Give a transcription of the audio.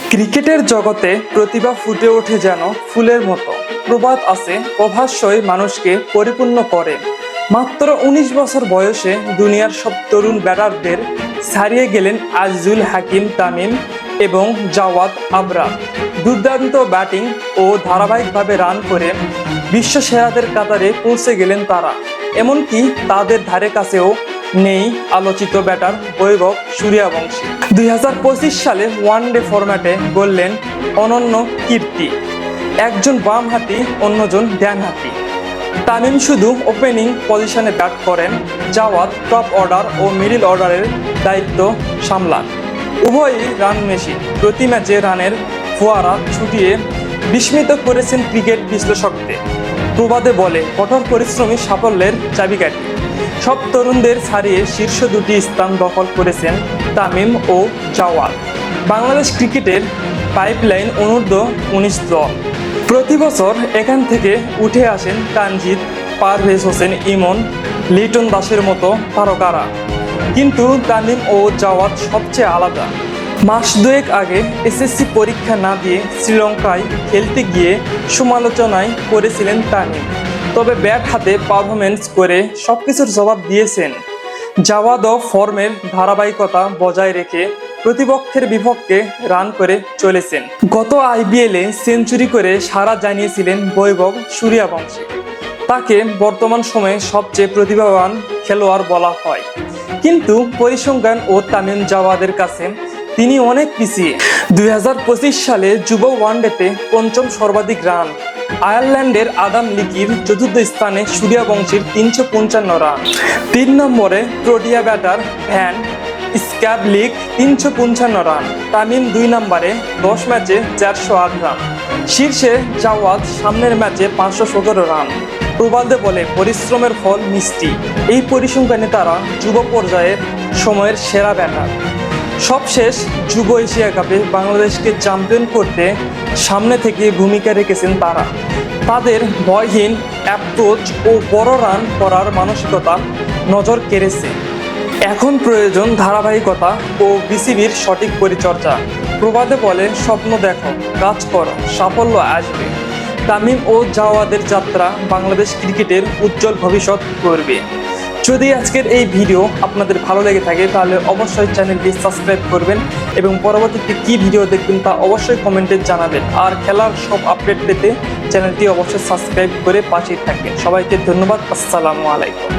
ক্রিকেটের জগতে প্রতিভা ফুটে ওঠে যেন ফুলের মতো। প্রবাদ আছে, প্রভাস্যই মানুষকে পরিপূর্ণ করে। মাত্র ১৯ বছর বয়সে দুনিয়ার সব তরুণ ব্যাটারদের ছাড়িয়ে গেলেন আজিজুল হাকিম তামিম এবং জাওয়াদ আবরার। দুর্দান্ত ব্যাটিং ও ধারাবাহিকভাবে রান করে বিশ্ব সেরাদের কাতারে পৌঁছে গেলেন তারা। এমনকি তাদের ধারে কাছেও নেই আলোচিত ব্যাটার বৈভব সূর্যবংশী। ২০২৫ সালে ওয়ানডে ফরম্যাটে গড়লেন অনন্য কীর্তি। একজন বামহাতি, অন্যজন ডানহাতি। তামিম শুধু ওপেনিং পজিশনে ব্যাট করেন, জাওয়াদ টপ অর্ডার ও মিডল অর্ডারের দায়িত্ব সামলান। উভয়ই রান মেশিন। প্রতি ম্যাচে রানের ফোয়ারা ছুটিয়ে বিস্মিত করেছেন ক্রিকেট বিশ্লেষকদের। প্রবাদে বলে, কঠোর পরিশ্রমী সাফল্যের চাবিকাঠি। সব তরুণদের ছাড়িয়ে শীর্ষ দুটি স্থান দখল করেছেন তামিম ও জাওয়াদ। বাংলাদেশ ক্রিকেটের পাইপলাইন অনূর্ধ্ব-১৯ দল। প্রতি বছর এখান থেকে উঠে আসেন তানজিদ, পারভেজ হোসেন, ইমন, লিটন দাসের মতো তারকারা। কিন্তু তামিম ও জাওয়াদ সবচেয়ে আলাদা। মাস দুয়েক আগে এসএসসি পরীক্ষা না দিয়ে শ্রীলঙ্কায় খেলতে গিয়ে সমালোচনায় পড়েছিলেন তামিম। তবে ব্যাট হাতে পারফরমেন্স করে সবকিছুর জবাব দিয়েছেন। জাওয়াদও ফর্মের ধারাবাহিকতা বজায় রেখে প্রতিপক্ষের বিপক্ষে রান করে চলেছেন। গত আইপিএলে সেঞ্চুরি করে সাড়া জানিয়েছিলেন বৈভব সূর্যবংশী। তাকে বর্তমান সময়ে সবচেয়ে প্রতিভাবান খেলোয়াড় বলা হয়। কিন্তু পরিসংখ্যান ও তামিম জাওয়াদের কাছে তিনি অনেক পিছিয়ে। ২০২৫ সালে যুব ওয়ানডেতে পঞ্চম সর্বাধিক রান। আয়ারল্যান্ডের আদাম লিকির চতুর্থ স্থানে সূর্যবংশীর ৩৫৫ রান। ৩ নম্বরে প্রোটিয়া ব্যাটার ভ্যান স্ক্যাবলিক ৩৫৫ রান। তামিম ২ নম্বরে ১০ ম্যাচে ৪০৮ রান। শীর্ষে জাওয়াদ, সামনের ম্যাচে ৫১৭ রান। প্রবাদে বলে, পরিশ্রমের ফল মিষ্টি। এই পরিসংখ্যানে তারা যুব পর্যায়ের সময়ের সেরা ব্যাটার। সবশেষ যুব এশিয়া কাপে বাংলাদেশকে চ্যাম্পিয়ন করতে সামনে থেকে ভূমিকা রেখেছেন তারা। তাদের ভয়হীন অ্যাপ্রোচ ও বড় রান করার মানসিকতা নজর কেড়েছে। এখন প্রয়োজন ধারাবাহিকতা ও বিসিবির সঠিক পরিচর্যা। প্রবাদে বলে, স্বপ্ন দেখো, কাজ করো, সাফল্য আসবে। তামিম ও জাওয়াদের যাত্রা বাংলাদেশ ক্রিকেটের উজ্জ্বল ভবিষ্যৎ করবে। যদি আজকের এই ভিডিও আপনাদের ভালো লেগে থাকে তাহলে অবশ্যই চ্যানেলটি সাবস্ক্রাইব করবেন এবং পরবর্তীতে কী ভিডিও দেখবেন তা অবশ্যই কমেন্টে জানাবেন। আর খেলার সব আপডেট পেতে চ্যানেলটি অবশ্যই সাবস্ক্রাইব করে পাশেই থাকবেন। সবাইকে ধন্যবাদ। আসসালামু আলাইকুম।